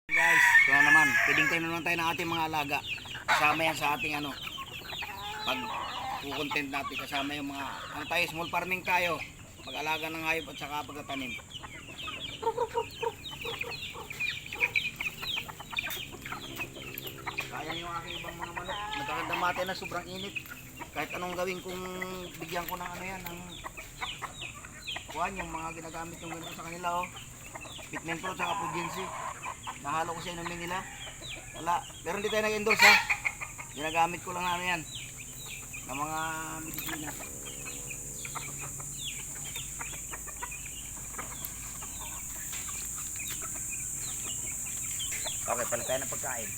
Guys, ito na naman. Feeding time naman tayo ng ating mga alaga. Kasama yan sa ating pag kukontent natin. Kasama yung mga, tayo, small farming tayo. Pag-alaga ng hayop at saka pagtatanim. Kaya yung aking ibang mga manok. Nagkakandamate na sobrang init. Kahit anong gawin kung bigyan ko ng ng yung mga ginagamit yung ganito sa kanila, oh. Fitment Pro at Pugency. Nahalo ko sa inumin nila. Wala. Pero hindi tayo nag-endorse, ha. Ginagamit ko lang yan. Ng mga medisina. Okay, palit tayo ng pagkain.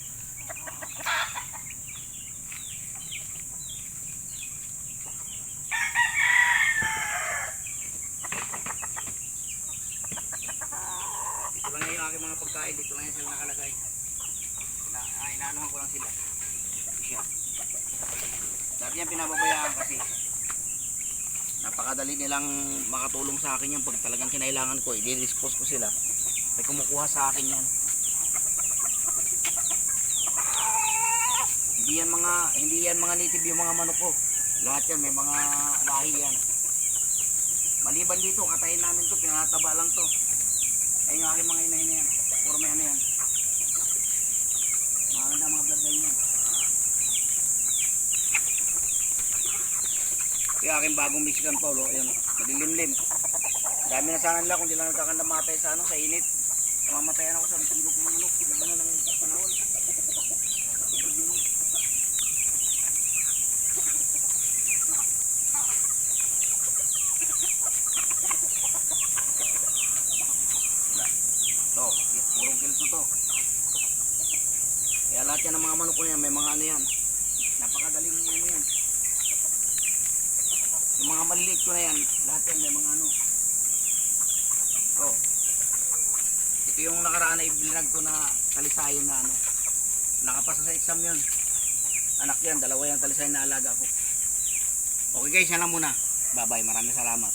Dito lang yung aking mga pagkain. Dito lang yan sila nakalagay. Inaanuhan ko lang sila. Siya. Dati yan pinababayaan kasi napakadali nilang makatulong sa akin yan. Pag talagang kinailangan ko, i-dispose ko sila. May kumukuha sa akin yan. Hindi yan mga native yung mga manok ko. Lahat yan may mga lahi yan. Maliban dito, katayin namin to, pinataba lang to. Ayun yung aking mga inahin na yan. Puro may yan. Maganda mga bloodline yan. Yung aking bagong Mexican Paulo, ayun, madilimlim. Dami na sana nila kung di lang nagkakandamatay sa sa init. Mamatayan ako sa kilo ng manok ng panahon. To, purong kilso to. Kaya lahat yan ng mga manok ko yan, may mga yan. Napakadaling yan. Yung mga maliliit ko na yan, lahat yan may mga to. Ito yung nakaraan na iblinag ko na talisayin na nakapasa sa exam yun. Anak yan, dalawa yung talisayin na alaga ko. Okay guys, yan lang muna. Bye bye, maraming salamat.